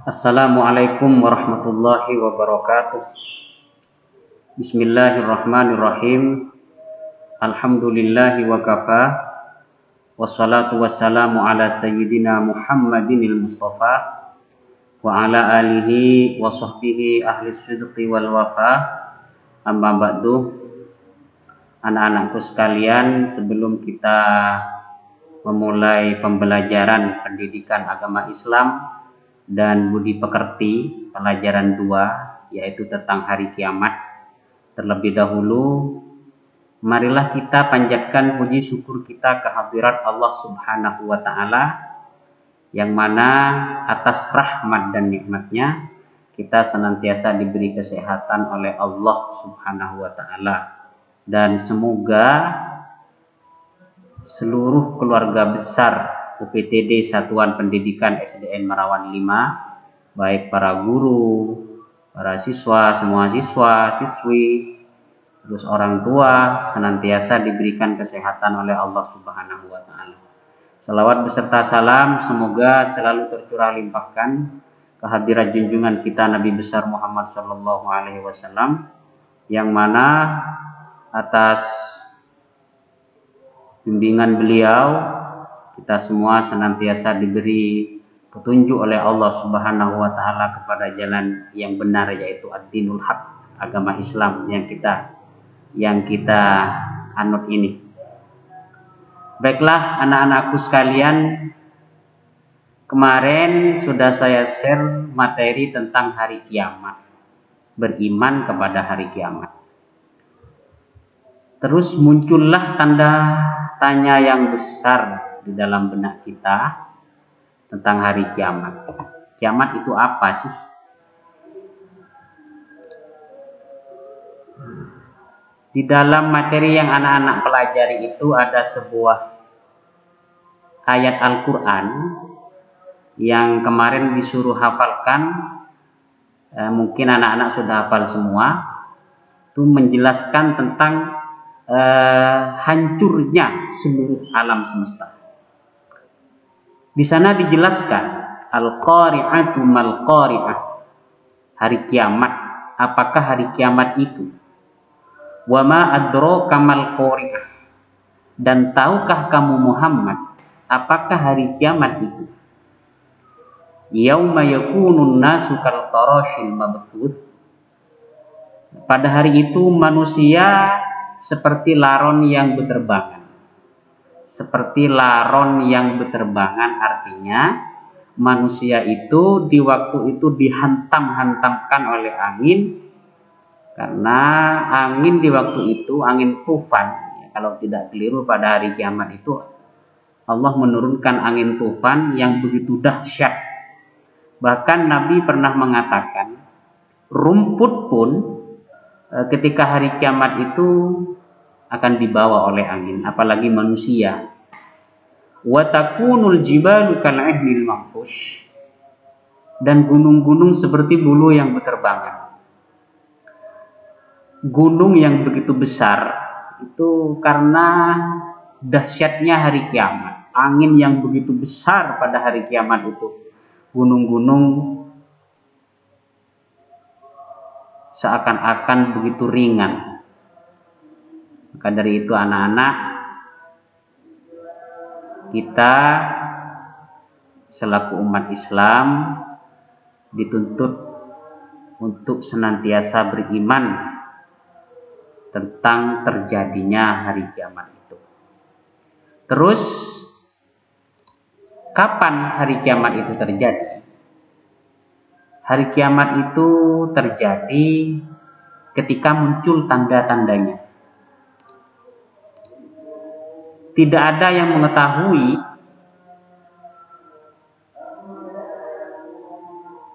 Assalamualaikum warahmatullahi wabarakatuh. Bismillahirrahmanirrahim. Alhamdulillahi wa kafa. Wassalatu wassalamu ala sayyidina Muhammadinil Mustafa wa ala alihi wa sahbihi ahli sidqi wal wafa. Amma ba'du. Anak-anakku sekalian, sebelum kita memulai pembelajaran pendidikan agama Islam dan budi pekerti pelajaran 2, yaitu tentang hari kiamat, terlebih dahulu marilah kita panjatkan puji syukur kita kehadirat Allah Subhanahu wa ta'ala, yang mana atas rahmat dan nikmatnya kita senantiasa diberi kesehatan oleh Allah Subhanahu wa ta'ala. Dan semoga seluruh keluarga besar UPTD Satuan Pendidikan SDN Marawan 5, baik para guru, para siswa, semua siswa, siswi, terus orang tua, senantiasa diberikan kesehatan oleh Allah Subhanahu wa ta'ala. Salawat beserta salam semoga selalu tercurah limpahkan kehadirat junjungan kita Nabi besar Muhammad sallallahu alaihi wasallam, yang mana atas bimbingan beliau kita semua senantiasa diberi petunjuk oleh Allah Subhanahu wa ta'ala kepada jalan yang benar, yaitu ad-dinul haq, agama Islam yang kita anut ini. Baiklah anak-anakku sekalian, kemarin sudah saya share materi tentang hari kiamat, beriman kepada hari kiamat. Terus muncullah tanda tanya yang besar di dalam benak kita tentang hari kiamat. Kiamat itu apa sih? Di dalam materi yang anak-anak pelajari itu ada sebuah ayat Al-Quran yang kemarin disuruh hafalkan. Mungkin anak-anak sudah hafal semua. Itu menjelaskan tentang hancurnya seluruh alam semesta. Di sana dijelaskan al-qari'atu mal qari'ah, hari kiamat. Apakah hari kiamat itu? Wa ma adraka mal qari'ah, dan tahukah kamu Muhammad apakah hari kiamat itu? Yauma yakunun nasu kal farashil mabthuth, pada hari itu manusia seperti laron yang berterbangan. Seperti laron yang berterbangan artinya manusia itu di waktu itu dihantam-hantamkan oleh angin, karena angin di waktu itu angin tufan. Kalau tidak keliru, pada hari kiamat itu Allah menurunkan angin tufan yang begitu dahsyat. Bahkan Nabi pernah mengatakan rumput pun ketika hari kiamat itu akan dibawa oleh angin, apalagi manusia. Wa takunul jibalu kal'ihnil manfush, dan gunung-gunung seperti bulu yang berterbangan. Gunung yang begitu besar itu karena dahsyatnya hari kiamat. Angin yang begitu besar pada hari kiamat itu, gunung-gunung seakan-akan begitu ringan. Maka dari itu anak-anak, kita selaku umat Islam dituntut untuk senantiasa beriman tentang terjadinya hari kiamat itu. Terus kapan hari kiamat itu terjadi? Hari kiamat itu terjadi ketika muncul tanda-tandanya. Tidak ada yang mengetahui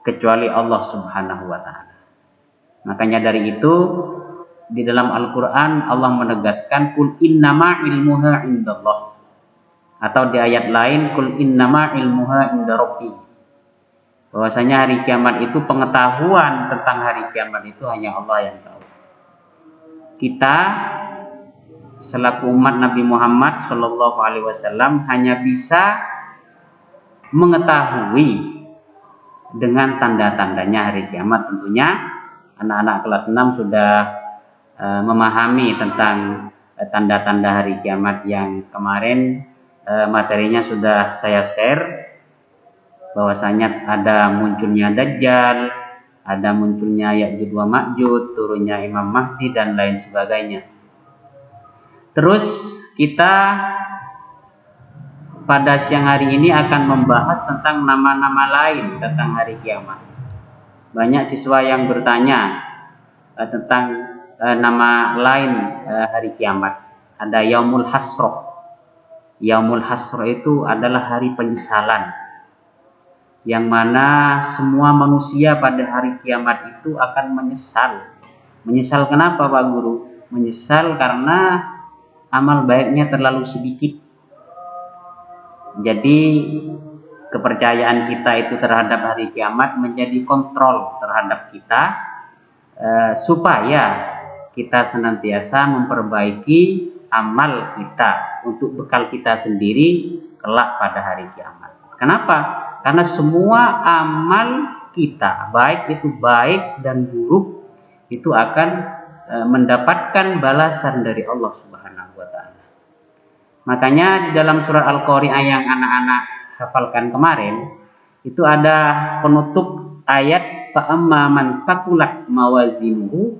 kecuali Allah Subhanahu wa ta'ala. Makanya dari itu di dalam Al-Quran Allah menegaskan kul innama ilmuha indallah, atau di ayat lain kul innama ilmuha inda rabbi, bahwasanya hari kiamat itu, pengetahuan tentang hari kiamat itu hanya Allah yang tahu. Kita selaku umat Nabi Muhammad Shallallahu Alaihi Wasallam hanya bisa mengetahui dengan tanda-tandanya hari kiamat. Tentunya anak-anak kelas 6 sudah memahami tentang tanda-tanda hari kiamat yang kemarin materinya sudah saya share, bahwasanya ada munculnya Dajjal, ada munculnya Ya'juj wa Ma'juj, turunnya Imam Mahdi dan lain sebagainya. Terus kita pada siang hari ini akan membahas tentang nama-nama lain tentang hari kiamat. Banyak siswa yang bertanya tentang nama lain hari kiamat. Ada Yaumul Hasroh. Yaumul Hasroh itu adalah hari penyesalan, yang mana semua manusia pada hari kiamat itu akan menyesal. Menyesal kenapa, Pak Guru? Menyesal karena amal baiknya terlalu sedikit. Jadi kepercayaan kita itu terhadap hari kiamat menjadi kontrol terhadap kita, supaya kita senantiasa memperbaiki amal kita untuk bekal kita sendiri kelak pada hari kiamat. Kenapa? Karena semua amal kita, baik itu baik dan buruk, itu akan mendapatkan balasan dari Allah Subhanahu wa Ta'ala. Makanya di dalam surat Al-Qari'ah yang anak-anak hafalkan kemarin, itu ada penutup ayat, fa amma man saqulat mawazinuhu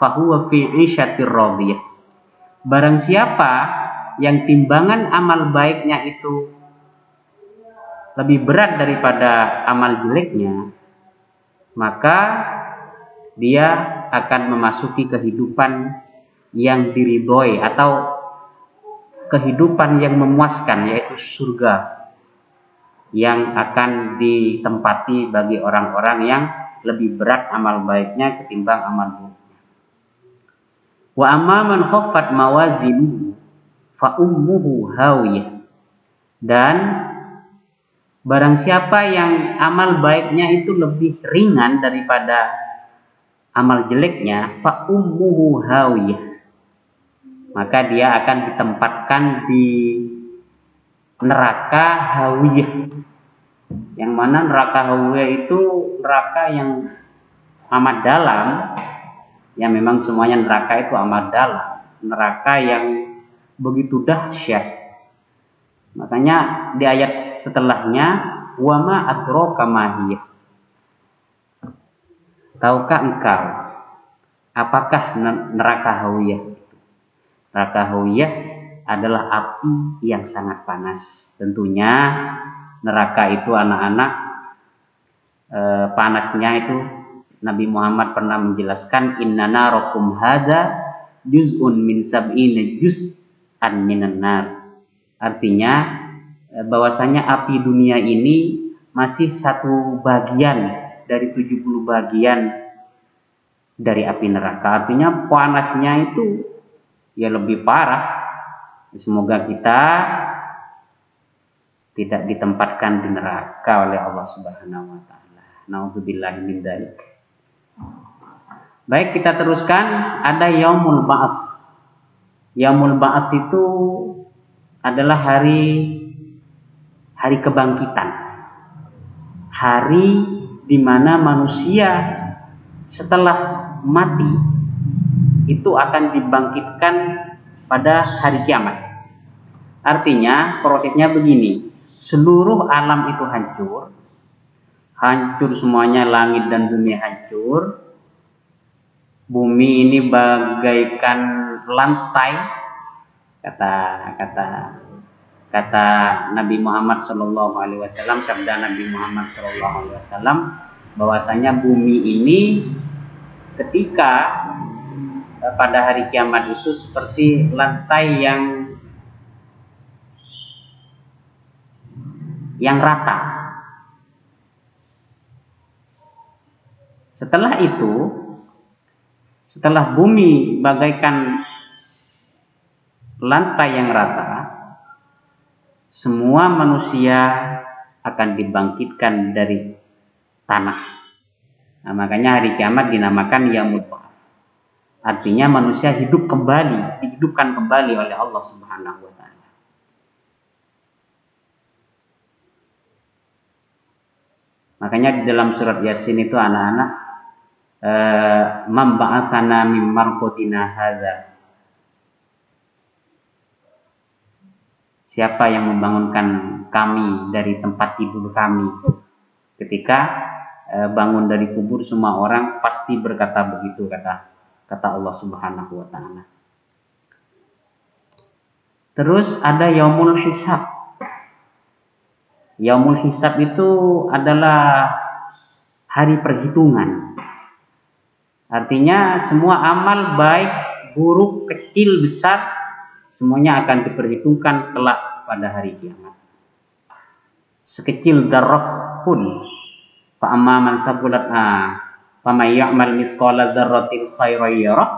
fahuwa fi 'isyatir radiyah. Barang siapa yang timbangan amal baiknya itu lebih berat daripada amal jeleknya, maka dia akan memasuki kehidupan yang diridhoi atau kehidupan yang memuaskan, yaitu surga yang akan ditempati bagi orang-orang yang lebih berat amal baiknya ketimbang amal buruknya. Wa amma man khaffat mawazinuhu fa ummuhu hawiyah. Dan barang siapa yang amal baiknya itu lebih ringan daripada amal jeleknya, fa ummuhu hawiyah, maka dia akan ditempatkan di neraka hawiyah. Yang mana neraka hawiyah itu neraka yang amat dalam. Ya, memang semuanya neraka itu amat dalam, neraka yang begitu dahsyat. Makanya di ayat setelahnya, wa ma adraka ma hiya. Tahukah engkau apakah neraka hawiyah itu? Neraka hawiyah adalah api yang sangat panas. Tentunya neraka itu anak-anak, panasnya itu Nabi Muhammad pernah menjelaskan, inna narakum hadza juz'un min sab'ina juz'an minan nar. Artinya bahwasanya api dunia ini masih satu bagian dari 70 bagian dari api neraka. Artinya panasnya itu ya lebih parah. Semoga kita tidak ditempatkan di neraka oleh Allah Subhanahu wa Ta'ala. Nauzubillahi min dzalik. Baik, kita teruskan. Ada Yaumul Ba'ats. Yaumul Ba'ats itu adalah hari kebangkitan. Hari di mana manusia setelah mati itu akan dibangkitkan pada hari kiamat. Artinya prosesnya begini. Seluruh alam itu hancur semuanya, langit dan bumi hancur. Bumi ini bagaikan lantai, kata Nabi Muhammad SAW, sabda Nabi Muhammad SAW, bahwasanya bumi ini ketika pada hari kiamat itu seperti lantai yang rata. Setelah itu, setelah bumi bagaikan lantai yang rata, semua manusia akan dibangkitkan dari tanah. Nah, makanya hari kiamat dinamakan Yaumul Ba'ats. Artinya manusia hidup kembali, dihidupkan kembali oleh Allah Subhanahu wa Ta'ala. Makanya di dalam surat Yasin itu anak-anak man ba'atsana min marqatina hadza. Siapa yang membangunkan kami dari tempat tidur kami? Ketika bangun dari kubur, semua orang pasti berkata begitu, kata Allah Subhanahu wa taala. Terus ada yaumul hisab. Yaumul hisab itu adalah hari perhitungan. Artinya semua amal baik, buruk, kecil, besar, semuanya akan diperhitungkan kelak pada hari kiamat. Sekecil darah pun, fa amma man thaqulat fa may ya'mal mithqala dzarratin khairan yarah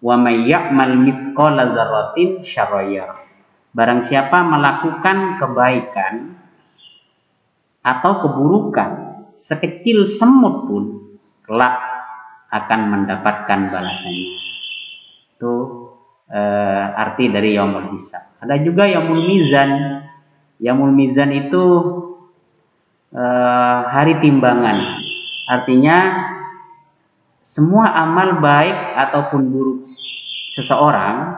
wa may ya'mal mithqala dzarratin syarran yarah. Barang siapa melakukan kebaikan atau keburukan sekecil semut pun, kelak akan mendapatkan balasannya. Itu arti dari yaumul hisab. Ada juga yaumul mizan. Yaumul mizan itu hari timbangan. Artinya semua amal baik ataupun buruk seseorang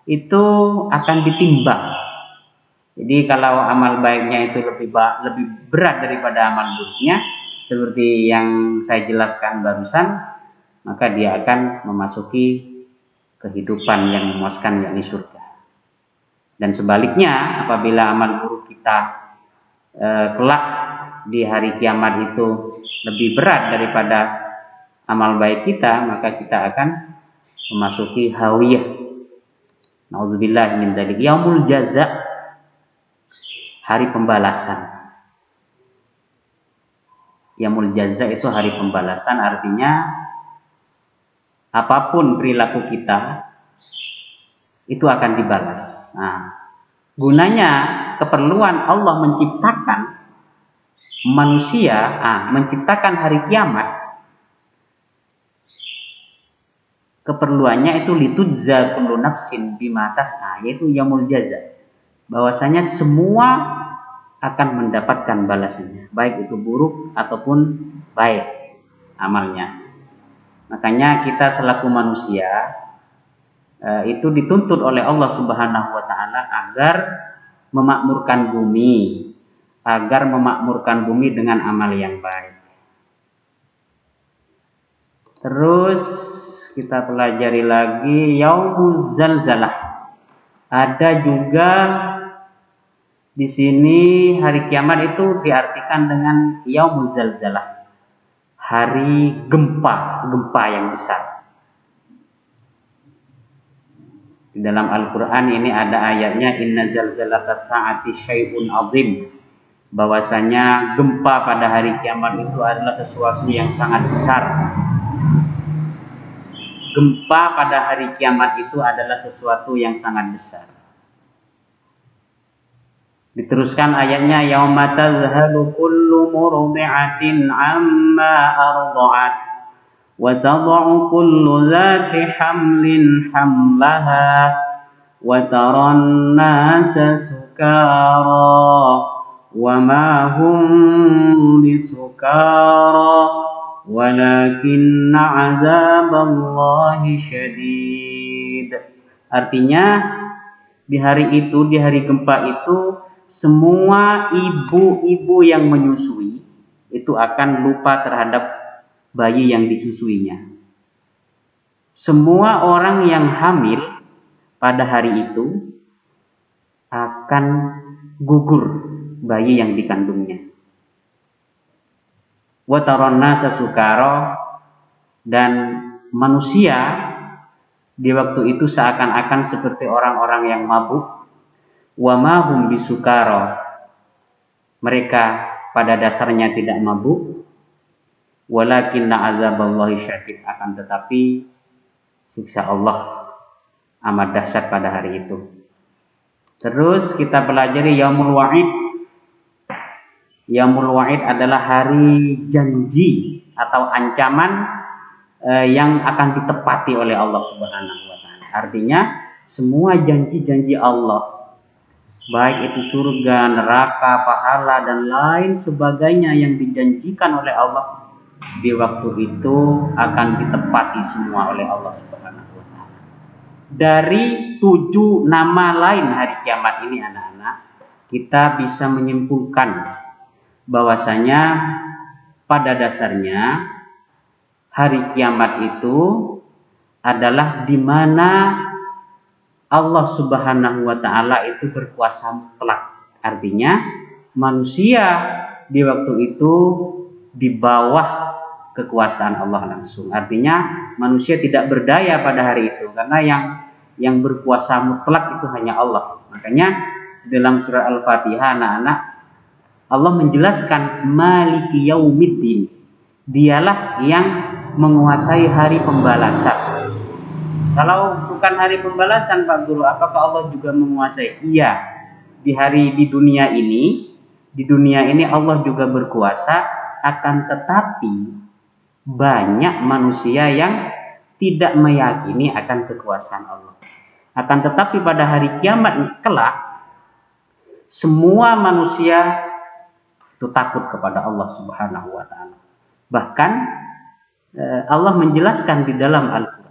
itu akan ditimbang. Jadi kalau amal baiknya itu lebih berat daripada amal buruknya, seperti yang saya jelaskan barusan, maka dia akan memasuki kehidupan yang memuaskan, yakni surga. Dan sebaliknya, apabila amal buruk kita kelak di hari kiamat itu lebih berat daripada amal baik kita, maka kita akan memasuki hawiyah. Nauzubillah min dzalik. Yaumul jaza, hari pembalasan. Yaumul jaza itu hari pembalasan, artinya apapun perilaku kita itu akan dibalas. Nah, gunanya keperluan Allah menciptakan manusia, menciptakan hari kiamat, keperluannya itu litujza kullu nafsin bima tas'a, yaitu yaumul jaza. Bahwasanya semua akan mendapatkan balasannya, baik itu buruk ataupun baik amalnya. Makanya kita selaku manusia itu dituntut oleh Allah Subhanahu wa taala agar memakmurkan bumi, dengan amal yang baik. Terus kita pelajari lagi yaumuz zalzalah. Ada juga di sini hari kiamat itu diartikan dengan yaumuz zalzalah, hari gempa yang besar. Di dalam Al-Quran ini ada ayatnya inna zalzalatas sa'ati syai'un azim, bahwasanya gempa pada hari kiamat itu adalah sesuatu yang sangat besar. Gempa pada hari kiamat itu adalah sesuatu yang sangat besar. Diteruskan ayatnya yauma tazhalu kullu murdi'atin amma arda'at wa tad'u kullu dzati hamlin hamlaha wa taran nasa sukara wa ma hum bisukara walakinna 'adzaballahi syadid. Artinya di hari itu, di hari gempa itu, semua ibu-ibu yang menyusui itu akan lupa terhadap bayi yang disusuinya. Semua orang yang hamil pada hari itu akan gugur bayi yang dikandungnya. Wa taranna sasukara, dan manusia di waktu itu seakan-akan seperti orang-orang yang mabuk. Wa ma hum bisukara, mereka pada dasarnya tidak mabuk. Walakinna azaballahi syadid, akan tetapi siksa Allah amat dahsyat pada hari itu. Terus kita pelajari yaumul wa'id. Yaumul wa'id adalah hari janji atau ancaman yang akan ditepati oleh Allah Subhanahu wa taala. Artinya semua janji-janji Allah baik itu surga, neraka, pahala, dan lain sebagainya yang dijanjikan oleh Allah, di waktu itu akan ditepati semua oleh Allah Subhanahu wa Ta'ala. Dari 7 nama lain hari kiamat ini, anak-anak, kita bisa menyimpulkan bahwasanya pada dasarnya hari kiamat itu adalah di mana Allah Subhanahu wa Ta'ala itu berkuasa mutlak. Artinya manusia di waktu itu di bawah kekuasaan Allah langsung. Artinya manusia tidak berdaya pada hari itu, karena yang berkuasa mutlak itu hanya Allah. Makanya dalam surah Al-Fatihah, anak-anak, Allah menjelaskan Maliki Yaumiddin. Dialah yang menguasai hari pembalasan. Kalau bukan hari pembalasan, Pak Guru, apakah Allah juga menguasai? Iya. Di dunia ini Allah juga berkuasa, akan tetapi banyak manusia yang tidak meyakini akan kekuasaan Allah. Akan tetapi pada hari kiamat kelak, semua manusia itu takut kepada Allah Subhanahu wa Ta'ala. Bahkan Allah menjelaskan di dalam Al-Quran,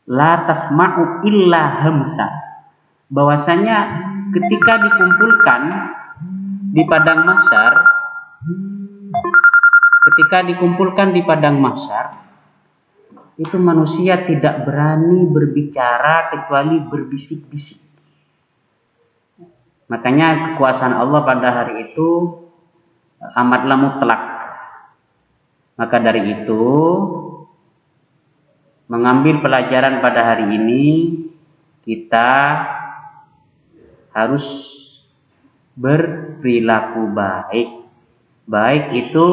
la tasma'u illa hamsa, bahwasanya ketika dikumpulkan di padang mahsyar, itu manusia tidak berani berbicara kecuali berbisik-bisik. Makanya kekuasaan Allah pada hari itu amatlah mutlak. Maka dari itu, mengambil pelajaran pada hari ini, kita harus berperilaku baik. Baik itu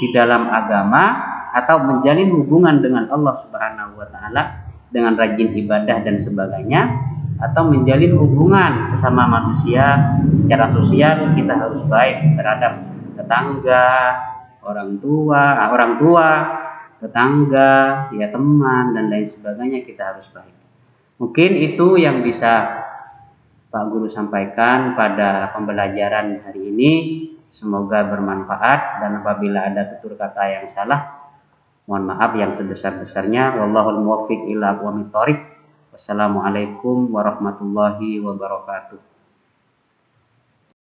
di dalam agama atau menjalin hubungan dengan Allah Subhanahu wa Ta'ala dengan rajin ibadah dan sebagainya, atau menjalin hubungan sesama manusia secara sosial. Kita harus baik terhadap tetangga, orang tua, tetangga, ya teman, dan lain sebagainya. Kita harus baik. Mungkin itu yang bisa Pak Guru sampaikan pada pembelajaran hari ini. Semoga bermanfaat, dan apabila ada tutur kata yang salah, mohon maaf yang sebesar-besarnya. Wallahul muwaffiq ila aqwamit thoriq. Wassalamualaikum warahmatullahi wabarakatuh.